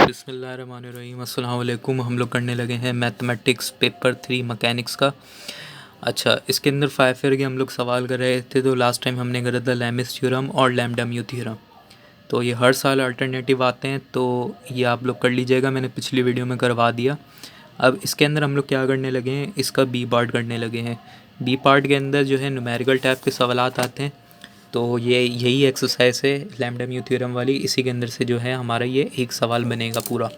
बिस्मिल्लाहिर्रहमानिर्रहीम अस्सलाम वालेकुम। हम लोग करने लगे हैं मैथमेटिक्स पेपर 3 मैकेनिक्स का। अच्छा, इसके अंदर 5 ईयर के हम लोग सवाल कर रहे थे। तो लास्ट टाइम हमने करा था लेमिस थ्योरम और लैम्डा म्यू थ्योरम। तो ये हर साल अल्टरनेटिव आते हैं, तो ये आप लोग कर लीजिएगा। मैंने पिछली वीडियो में करवा दिया। अब इसके अंदर हम लोग क्या करने लगे हैं, इसका बी पार्ट करने लगे हैं। बी पार्ट के अंदर जो है न्यूमेरिकल टाइप के सवालात आते हैं। तो ये यही एक्सरसाइज है लैम्डा म्यू थ्योरम वाली। इसी के अंदर से जो है हमारा ये एक सवाल बनेगा पूरा।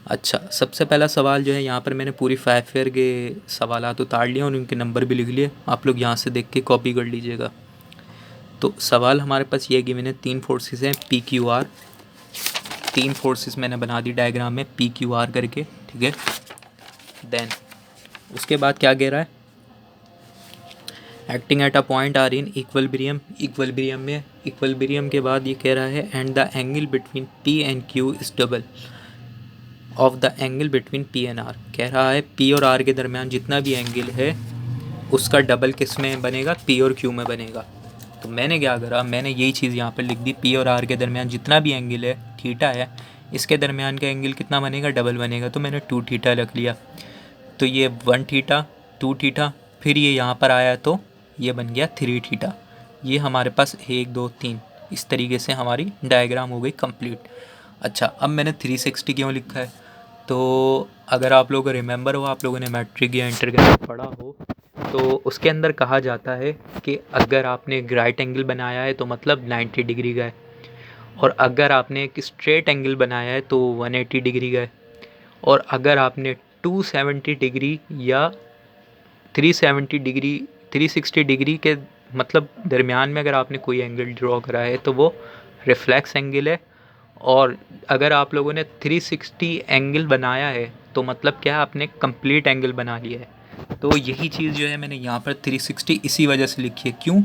अच्छा, सबसे पहला सवाल जो है, यहाँ पर मैंने पूरी 5 ईयर के सवालात उतार लिए और उनके नंबर भी लिख लिए। आप लोग यहाँ से देख के कॉपी कर लीजिएगा। तो सवाल हमारे पास ये गिवन है, 3 फोर्सेस हैं पी क्यू आर। 3 फोर्सेस मैंने बना दी डायग्राम में पी क्यू आर करके, ठीक है। देन उसके बाद क्या कह रहा है, acting at a point are in equilibrium. Equilibrium में, इक्वलिब्रियम के बाद ये कह रहा है and the angle between P and Q is double of the angle between P and R. कह रहा है पी और आर के दरमियान जितना भी एंगल है उसका डबल किस में बनेगा, पी और क्यू में बनेगा। तो मैंने क्या करा, मैंने यही चीज़ यहाँ पर लिख दी। पी और आर के दरमियान जितना भी एंगल है, थीटा है, इसके दरमियान का एंगल कितना बनेगा, डबल बनेगा। तो मैंने 2 थीटा रख लिया। तो ये 1 थीटा, 2 थीटा, फिर ये यहाँ पर आया तो ये बन गया 3 थीटा। ये हमारे पास 1 2 3 इस तरीके से हमारी डायग्राम हो गई कंप्लीट। अच्छा, अब मैंने 360 क्यों लिखा है, तो अगर आप लोगों को रिमेंबर हो, आप लोगों ने मैट्रिक या इंटर के अंदर पढ़ा हो, तो उसके अंदर कहा जाता है कि अगर आपने एक राइट एंगल बनाया है तो मतलब 90 डिग्री का है, और अगर आपने एक स्ट्रेट एंगल बनाया है तो 180 डिग्री का है, और अगर आपने 270 डिग्री या 370 डिग्री 360 डिग्री के मतलब दरमियान में अगर आपने कोई एंगल ड्रॉ करा है तो वो रिफ्लेक्स एंगल है। और अगर आप लोगों ने 360 एंगल बनाया है तो मतलब क्या है, आपने कंप्लीट एंगल बना लिया है। तो यही चीज़ जो है मैंने यहाँ पर 360 इसी वजह से लिखी है। क्यों,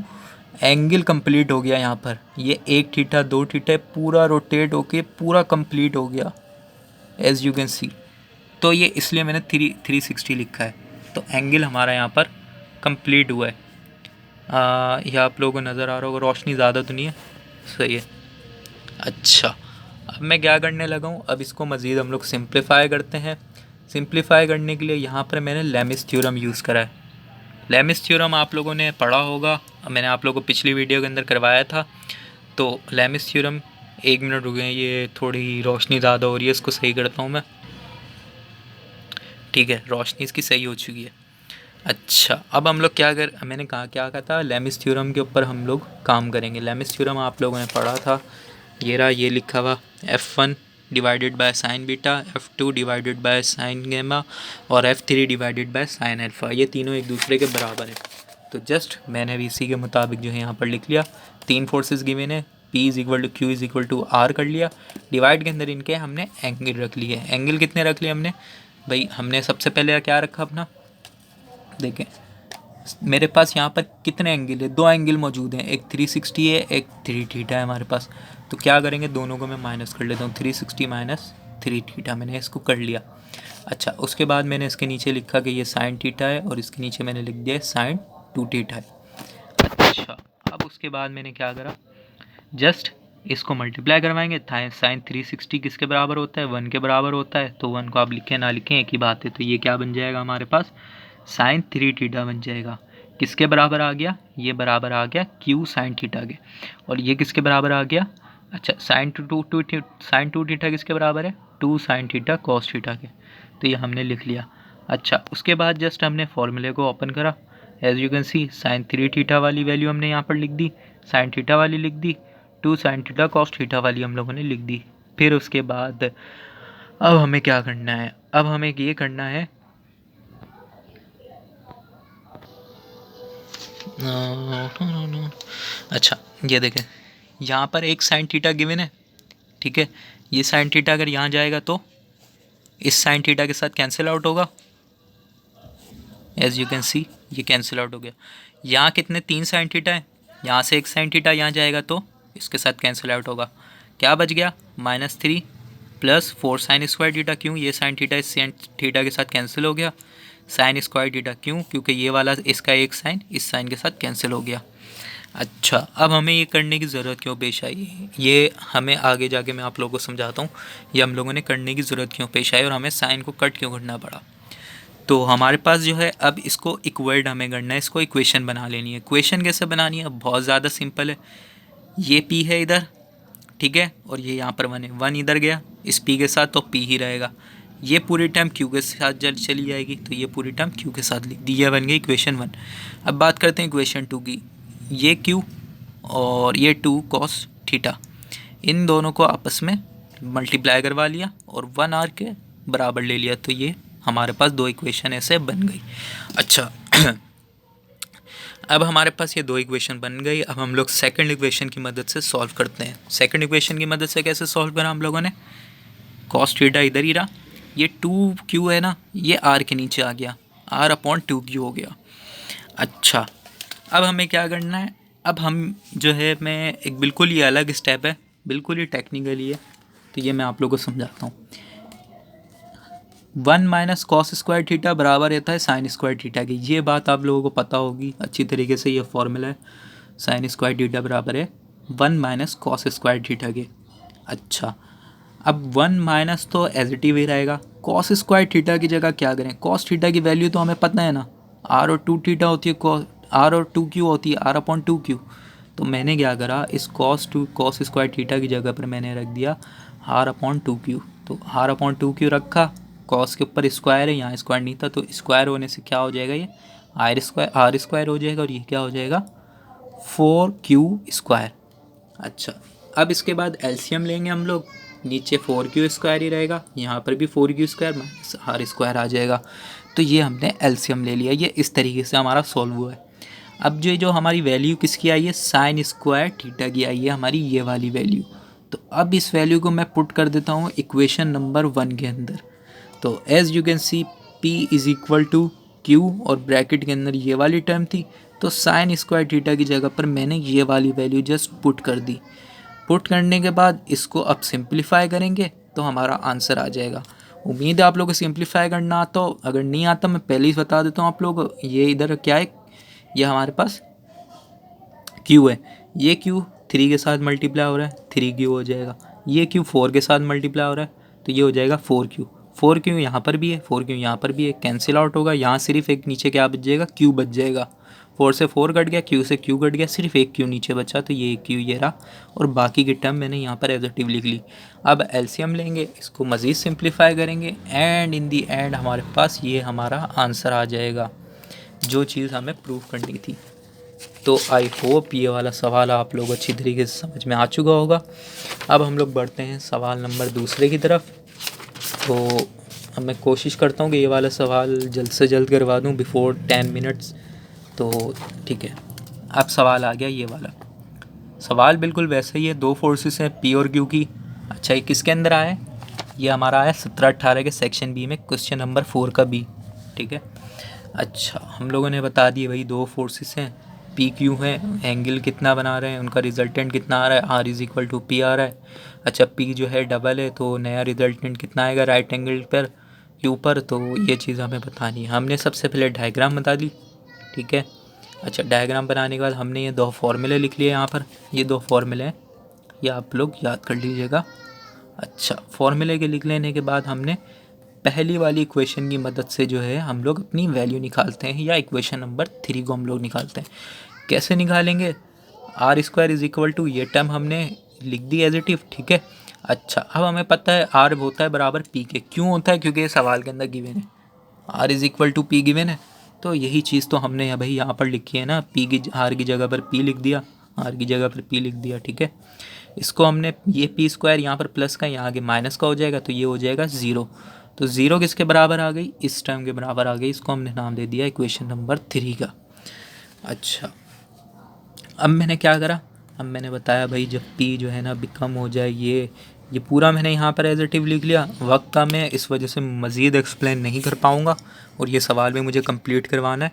एंगल कंप्लीट हो गया यहाँ पर। ये 1 थीटा 2 थीटा पूरा रोटेट होके पूरा कंप्लीट हो गया, एज यू कैन सी। तो ये इसलिए मैंने 360 लिखा है। तो एंगल हमारा यहाँ पर कंप्लीट हुआ है। यह आप लोगों को नज़र आ रहा होगा, रोशनी ज़्यादा तो नहीं है, सही है। अच्छा, अब मैं क्या करने लगा हूँ, अब इसको मज़ीद हम लोग सिंप्लीफाई करते हैं। सिंप्लीफाई करने के लिए यहाँ पर मैंने लेमिस थ्योरम यूज़ करा है। लेमिस थ्योरम आप लोगों ने पढ़ा होगा, मैंने आप लोगों को पिछली वीडियो के अंदर करवाया था। तो लेमिस थ्योरम, 1 मिनट रुके, ये थोड़ी रोशनी ज़्यादा हो रही है, इसको सही करता हूँ मैं। ठीक है, रोशनी इसकी सही हो चुकी है। अच्छा, अब हम लोग मैंने कहा क्या कहा था, लेमिस थ्योरम के ऊपर हम लोग काम करेंगे। लेमिस थ्योरम आप लोगों ने पढ़ा था, ये रहा, ये लिखा हुआ F1 divided by sine beta, F2 divided by sine gamma और F3 divided by sine alpha. ये तीनों एक दूसरे के बराबर हैं। तो जस्ट मैंने भी इसी के मुताबिक जो है यहाँ पर लिख लिया। 3 फोर्सेस गिवन है, P is equal to Q is equal to R कर लिया। डिवाइड के अंदर इनके हमने एंगल रख लिए। एंगल कितने रख लिए हमने भाई, हमने सबसे पहले क्या रखा अपना, देखें मेरे पास यहाँ पर कितने एंगल है, 2 एंगल मौजूद हैं, एक 360 है, एक 3 थीटा है हमारे पास। तो क्या करेंगे, दोनों को मैं माइनस कर लेता हूँ, 360 माइनस 3 थीटा, मैंने इसको कर लिया। अच्छा, उसके बाद मैंने इसके नीचे लिखा कि ये साइन थीटा है और इसके नीचे मैंने लिख दिया साइन 2 थीटा है। अच्छा, अब उसके बाद मैंने क्या करा, जस्ट इसको मल्टीप्लाई करवाएंगे। साइन 360 किसके बराबर होता है, 1 के बराबर होता है। तो 1 को आप लिखें ना लिखें एक ही बात है। तो ये क्या बन जाएगा हमारे पास, साइन 3 थीटा बन जाएगा। किसके बराबर आ गया, ये बराबर आ गया क्यू साइन थीटा के। और ये किसके बराबर आ गया, अच्छा साइन साइन 2 थीटा किसके बराबर है, 2 साइन थीटा कॉस थीटा के। तो ये हमने लिख लिया। अच्छा, उसके बाद जस्ट हमने फॉर्मूले को ओपन करा। As you can see, sine 3 theta वाली वैल्यू हमने यहाँ पर लिख दी, साइन थीटा वाली लिख दी, 2 साइन थीटा कॉस थीटा वाली हम लोगों ने लिख दी। फिर उसके बाद अब हमें क्या करना है, अब हमें ये करना है, अच्छा ये देखें, यहाँ पर एक साइन थीटा गिवन है, ठीक है। ये साइन थीटा अगर यहाँ जाएगा तो इस साइन थीटा के साथ कैंसिल आउट होगा, एज यू कैन सी ये कैंसिल आउट हो गया। यहाँ कितने 3 साइन थीटा है, यहाँ से एक साइन थीटा यहाँ जाएगा तो इसके साथ कैंसिल आउट होगा। क्या बच गया, -3 प्लस 4 साइन स्क्वायर थीटा। क्यों, ये साइन थीटा इस साइन थीटा के साथ कैंसिल हो गया। साइन स्क्वायर थीटा क्यों, क्योंकि ये वाला इसका एक साइन इस साइन के साथ कैंसिल हो गया। अच्छा, अब हमें ये करने की ज़रूरत क्यों पेश आई, ये हमें आगे जाके मैं आप लोगों को समझाता हूँ। ये हम लोगों ने करने की ज़रूरत क्यों पेश आई और हमें साइन को कट क्यों करना पड़ा। तो हमारे पास जो है अब इसको इक्वेट हमें करना है, इसको इक्वेशन बना लेनी है। इक्वेशन कैसे बनानी है, बहुत ज़्यादा सिंपल है। ये पी है इधर, ठीक है, और ये यहाँ पर 1 है, 1 इधर गया इस पी के साथ तो पी ही रहेगा। ये पूरी टर्म क्यू के साथ जल चली जाएगी, तो ये पूरी टर्म क्यू के साथ लिख दी, ये बन गई इक्वेशन 1। अब बात करते हैं इक्वेशन 2 की। ये क्यू और ये 2 कॉस थीटा, इन दोनों को आपस में मल्टीप्लाई करवा लिया और 1 आर के बराबर ले लिया, तो ये हमारे पास दो इक्वेशन ऐसे बन गई। अच्छा अब हमारे पास ये दो इक्वेशन बन गई। अब हम लोग सेकंड इक्वेशन की मदद से सॉल्व करते हैं। सेकंड इक्वेशन की मदद से कैसे सॉल्व करा हम लोगों ने, कॉस थीटा इधर ही रहा, ये 2q है ना, ये r के नीचे आ गया, r/2q हो गया। अच्छा अब हमें क्या करना है, अब हम जो है मैं एक बिल्कुल ही अलग स्टेप है, बिल्कुल ही टेक्निकली है, तो ये मैं आप लोगों को समझाता हूँ। 1 माइनस कॉस स्क्वायर थीटा बराबर रहता है साइन स्क्वायर थीटा की, ये बात आप लोगों को पता होगी अच्छी तरीके से। ये फॉर्मूला है, साइन स्क्वायर थीटा बराबर है 1 माइनस कॉस स्क्वायर थीटा के। अच्छा अब 1 माइनस तो एज इट ही रहेगा, कॉस स्क्वायर थीटा की जगह क्या करें, कॉस थीटा की वैल्यू तो हमें पता है ना, आर और 2 थीटा होती है, आर और 2 क्यू होती है, r/2q। तो मैंने क्या करा, इस कॉस स्क्वायर थीटा की जगह पर मैंने रख दिया r/2q। तो r/2q रखा, कॉस के ऊपर स्क्वायर है, यहाँ स्क्वायर नहीं था, तो स्क्वायर होने से क्या हो जाएगा, ये आर स्क्वायर हो जाएगा और ये क्या हो जाएगा 4q स्क्वायर। अच्छा अब इसके बाद एलसीएम लेंगे हम लोग, नीचे 4q स्क्वायर ही रहेगा, यहाँ पर भी 4q square minus r square आ जाएगा। तो ये हमने एलसीएम ले लिया, ये इस तरीके से हमारा सॉल्व हुआ है। अब जो हमारी वैल्यू किसकी आई है, साइन स्क्वायर थीटा की आई है हमारी, ये वाली वैल्यू। तो अब इस वैल्यू को मैं पुट कर देता हूँ इक्वेशन नंबर 1 के अंदर। तो as you can see P is equal to Q और ब्रैकेट के अंदर ये वाली टर्म थी, तो साइन स्क्वायर थीटा की जगह पर मैंने ये वाली वैल्यू जस्ट पुट कर दी। पुट करने के बाद इसको अब सिंप्लीफाई करेंगे तो हमारा आंसर आ जाएगा। उम्मीद है आप लोगों को सिंप्लीफाई करना आता हो, अगर नहीं आता मैं पहले ही बता देता हूँ आप लोग। ये इधर क्या है, ये हमारे पास क्यू है, ये क्यू 3 के साथ मल्टीप्लाई हो रहा है, 3q हो जाएगा। ये क्यू 4 के साथ मल्टीप्लाई हो रहा है, तो ये हो जाएगा 4q। 4q यहाँ पर भी है, 4q यहाँ पर भी है, कैंसिल आउट होगा, यहाँ सिर्फ एक नीचे क्या बच जाएगा, q बच जाएगा। 4 से 4 कट गया, q से q कट गया, सिर्फ एक q नीचे बचा, तो ये q ये रहा, और बाकी की टर्म मैंने यहाँ पर एग्जेक्टिव लिख ली। अब एलसीएम लेंगे, इसको मज़ीद सिंप्लीफाई करेंगे, एंड इन दी एंड हमारे पास ये हमारा आंसर आ जाएगा, जो चीज़ हमें प्रूव करनी थी। तो आई होप ये वाला सवाल आप लोग अच्छी तरीके से समझ में आ चुका होगा। अब हम लोग बढ़ते हैं सवाल नंबर दूसरे की तरफ। तो अब मैं कोशिश करता हूँ कि ये वाला सवाल जल्द से जल्द करवा दूँ बिफोर 10 मिनट्स। तो ठीक है, अब सवाल आ गया ये वाला। सवाल बिल्कुल वैसे ही है, दो फोर्सेस हैं पी और क्यू की। अच्छा ये किसके अंदर आया है, ये हमारा आया 17-18 के सेक्शन बी में, क्वेश्चन नंबर 4 का बी। ठीक है, अच्छा हम लोगों ने बता दिए भाई दो फोर्सेस हैं, पी क्यू है, एंगल कितना बना रहे हैं, उनका रिजल्टेंट कितना आ रहा है, are is equal to p आ रहा है। अच्छा पी जो है डबल है, तो नया रिजल्टेंट कितना आएगा राइट एंगल पर के ऊपर, तो ये चीज़ हमें बतानी है। हमने सबसे पहले डायग्राम बता दी, ठीक है। अच्छा डायग्राम बनाने के बाद हमने ये दो फॉर्मूले लिख लिए यहाँ पर, ये दो फॉर्मूले हैं, ये आप लोग याद कर लीजिएगा। अच्छा फॉर्मूले के लिख लेने के बाद हमने पहली वाली इक्वेशन की मदद से जो है हम लोग अपनी वैल्यू निकालते हैं, या इक्वेशन नंबर 3 को हम लोग निकालते हैं। कैसे निकालेंगे, R square is equal to, ये टर्म हमने लिख दी एज इट इज, ठीक है। अच्छा अब हमें पता है आर होता है बराबर पी के, क्यों होता है, क्योंकि ये सवाल के अंदर गिवन है, are is equal to P given है, तो यही चीज़ तो हमने भाई यहाँ पर लिखी है ना, पी की आर की जगह पर पी लिख दिया, आर की जगह पर पी लिख दिया, ठीक है। इसको हमने ये पी स्क्वायर यहाँ पर प्लस का, यहाँ आगे माइनस का हो जाएगा, तो ये हो जाएगा 0। तो 0 किसके बराबर आ गई, इस टर्म के बराबर आ गई, इसको हमने नाम दे दिया इक्वेशन नंबर 3 का। अच्छा अब मैंने क्या करा, अब मैंने बताया भाई जब पी जो है ना कम हो जाए, ये पूरा मैंने यहाँ पर एजेटिव लिख लिया। वक्त का मैं इस वजह से मज़ीद एक्सप्लेन नहीं कर पाऊँगा, और ये सवाल भी मुझे कंप्लीट करवाना है,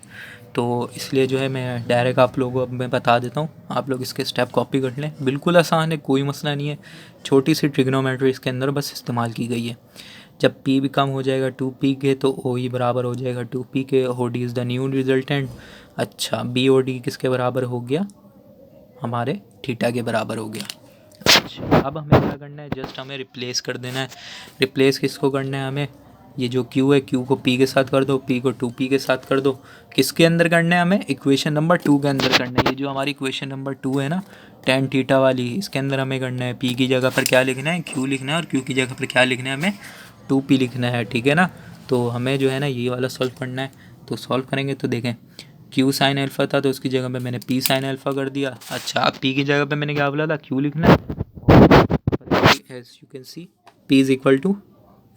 तो इसलिए जो है मैं डायरेक्ट आप लोगों को अब मैं बता देता हूँ, आप लोग इसके स्टेप कॉपी कर लें, बिल्कुल आसान है, कोई मसला नहीं है। छोटी सी ट्रिग्नोमेट्री इसके अंदर बस इस्तेमाल की गई है। जब पी भी कम हो जाएगा 2p के, तो ओ ही बराबर हो जाएगा 2p के, O D is the new resultant. अच्छा बी ओ डी किसके बराबर हो गया, हमारे थीटा के बराबर हो गया। अच्छा, अब हमें क्या करना है, जस्ट हमें रिप्लेस कर देना है। रिप्लेस किसको करना है हमें, ये जो q है q को p के साथ कर दो, p को 2p के साथ कर दो। किसके अंदर करना है, हमें इक्वेशन नंबर 2 के अंदर करना है। ये जो हमारी इक्वेशन नंबर 2 है ना, tan थीटा वाली, इसके अंदर हमें करना है p की जगह पर क्या लिखना है, q लिखना है, और q की जगह पर क्या लिखना है, हमें 2p लिखना है। ठीक है ना। तो हमें जो है ना ये वाला सॉल्व करना है। तो सॉल्व करेंगे तो देखें, q साइन अल्फ़ा था तो उसकी जगह पे मैंने p साइन अल्फ़ा कर दिया। अच्छा, अब p की जगह पे मैंने क्या बोला था, q लिखना है। As you can see p is equal to,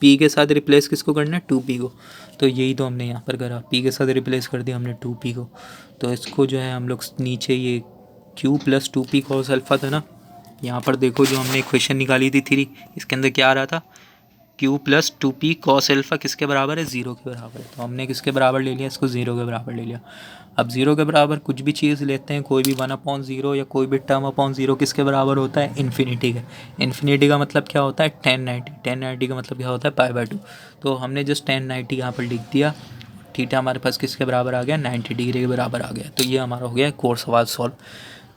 p के साथ रिप्लेस किसको करना है, 2p को। तो यही तो हमने यहाँ पर करा, p के साथ रिप्लेस कर दिया हमने 2p को। तो इसको जो है हम लोग नीचे ये q plus 2p cos alpha था ना, यहाँ पर देखो जो हमने इक्वेशन निकाली थी 3, इसके अंदर क्या आ रहा था, q plus 2p cos alpha किसके बराबर है, 0 के बराबर है। तो हमने किसके बराबर ले लिया, इसको 0 के बराबर ले लिया। अब 0 के बराबर कुछ भी चीज़ लेते हैं, कोई भी 1/0 या कोई भी टर्म अपॉन 0 किसके बराबर होता है, इन्फिनिटी के। इन्फिनिटी का मतलब क्या होता है, 1090। 1090 का मतलब क्या होता है, π/2। तो हमने जस्ट 1090 यहाँ पर लिख दिया। थीटा हमारे पास किसके बराबर आ गया, 90 डिग्री के बराबर आ गया। तो ये हमारा हो गया एक और सवाल सॉल्व।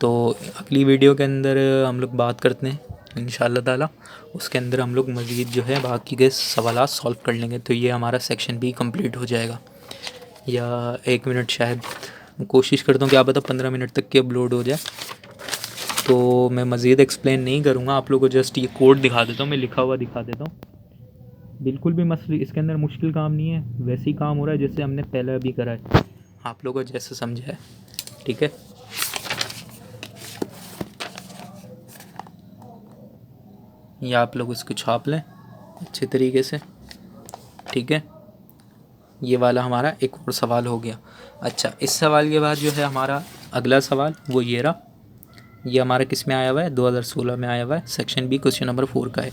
तो अगली वीडियो के अंदर हम लोग बात करते हैं इंशाल्लाह ताला, उसके अंदर हम लोग मज़ीद जो है बाकी के सवालात सॉल्व कर लेंगे। तो ये हमारा सेक्शन बी कंप्लीट हो जाएगा, या 1 मिनट शायद, कोशिश करता हूँ क्या पता 15 मिनट तक के अपलोड हो जाए। तो मैं मज़ीद एक्सप्लेन नहीं करूँगा, आप लोगों को जस्ट ये कोड दिखा देता हूँ, मैं लिखा हुआ दिखा देता हूँ। बिल्कुल भी मसली इसके अंदर मुश्किल काम नहीं है, वैसे ही काम हो रहा है जैसे हमने पहले अभी करा है, आप लोगों को जैसे समझा है। ठीक है, ये आप लोग इसको छाप लें अच्छे तरीके से। ठीक है, ये वाला हमारा एक और सवाल हो गया। अच्छा, इस सवाल के बाद जो है हमारा अगला सवाल वो ये रहा। ये हमारा किस में आया हुआ है, 2016 में आया हुआ है, सेक्शन बी क्वेश्चन नंबर 4 का है।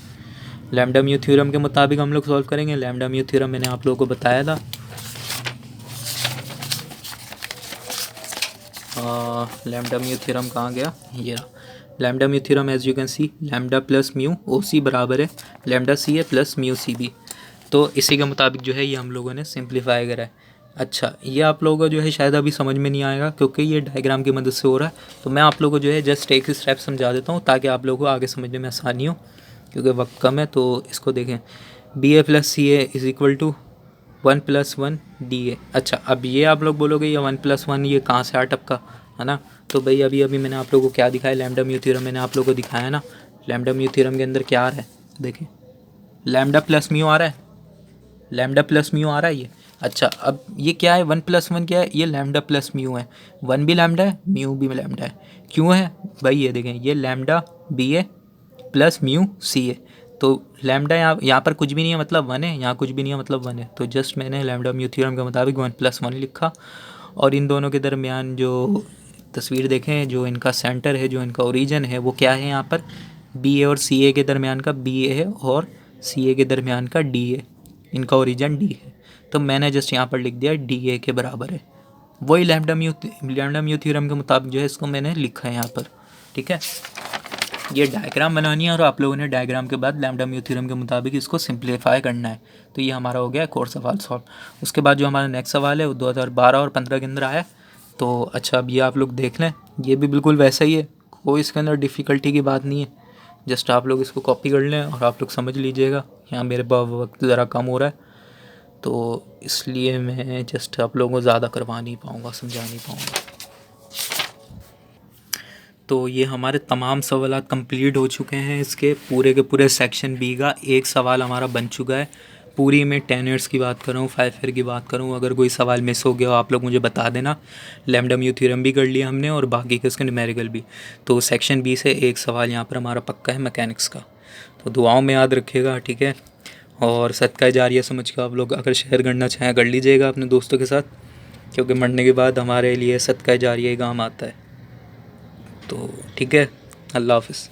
लैम्डा म्यू थ्योरम के मुताबिक हम लोग सॉल्व करेंगे। लैम्डा म्यू थ्योरम मैंने आप लोगों को बताया था। लैम्डा म्यू थ्योरम कहाँ गया, ये रहा। Lambda mu theorem as you can see, lambda plus mu O C बराबर है lambda C A plus mu C B. तो इसी के मुताबिक जो है ये हम लोगों ने सिंप्लीफाई करा है। अच्छा, ये आप लोगों को जो है शायद अभी समझ में नहीं आएगा क्योंकि ये डायग्राम की मदद से हो रहा है। तो मैं आप लोगों को जो है जस्ट एक स्टेप समझा देता हूँ ताकि आप लोगों को आगे समझने में आसानी हो, क्योंकि वक्त कम है। तो इसको देखें, B A plus C A is equal to 1+1 D A. अच्छा, अब ये आप लोग बोलोगे ये 1+1 ये कहाँ से आ टपका, है ना। तो भाई अभी अभी मैंने आप लोगों को क्या दिखाया, लैम्डा म्यू थ्योरम मैंने आप लोगों को दिखाया ना। लैम्डा म्यू थ्योरम के अंदर क्या आ रहा है, देखें, लैम्डा प्लस म्यू आ रहा है, लैम्डा प्लस म्यू आ रहा है ये। अच्छा, अब ये क्या है, 1+1 क्या है, ये लैम्डा प्लस म्यू है। 1 भी लैम्डा है, म्यू भी लैम्डा है। क्यों है भाई, ये देखें, ये lambda B A plus mu सी ए। तो लैम्डा यहाँ पर कुछ भी नहीं है मतलब 1 है, यहाँ कुछ भी नहीं है मतलब 1 है। तो जस्ट मैंने लैम्डा म्यू थ्योरम के मुताबिक 1+1 लिखा। और इन दोनों के दरमियान जो तस्वीर देखें, जो इनका सेंटर है, जो इनका ओरिजिन है, वो क्या है, यहाँ पर बी ए और सी ए के दरमियान का बी ए है और सी ए के दरमियान का डी ए, इनका ओरिजिन डी है। तो मैंने जस्ट यहाँ पर लिख दिया डी ए के बराबर है। वही लैम्डा म्यू थ्योरम के मुताबिक जो है इसको मैंने लिखा है यहाँ पर। ठीक है, ये डायग्राम बनानी है और आप लोगों ने डायग्राम के बाद लैम्डा म्यू थ्योरम के मुताबिक इसको सिंप्लीफाई करना है। तो ये हमारा हो गया एक और सवाल सॉल्व। उसके बाद जो हमारा नेक्स्ट सवाल है वो 2012 और 15 के अंदर आया है। तो अच्छा, अब ये आप लोग देख लें, ये भी बिल्कुल वैसा ही है, कोई इसके अंदर डिफ़िकल्टी की बात नहीं है। जस्ट आप लोग इसको कॉपी कर लें और आप लोग समझ लीजिएगा। यहाँ मेरे पास वक्त ज़रा कम हो रहा है तो इसलिए मैं जस्ट आप लोगों को ज़्यादा करवा नहीं पाऊँगा, समझा नहीं पाऊँगा। तो ये हमारे तमाम सवाल कंप्लीट हो चुके हैं। इसके पूरे के पूरे सेक्शन बी का एक सवाल हमारा बन चुका है। पूरी मैं 10 ईयर्स की बात करूँ, 5 ईयर की बात करूँ, अगर कोई सवाल मिस हो गया हो आप लोग मुझे बता देना। लैम्डा म्यू थ्योरम भी कर लिया हमने और बाकी के उसके न्यूमेरिकल भी। तो सेक्शन बी से एक सवाल यहाँ पर हमारा पक्का है मैकेनिक्स का। तो दुआओं में याद रखिएगा, ठीक है। और सदका जारिया समझ के आप लोग अगर शेयर करना चाहें कर लीजिएगा अपने दोस्तों के साथ, क्योंकि मरने के बाद हमारे लिए सदका जारिया ही काम आता है। तो ठीक है, अल्लाह हाफ़िज़।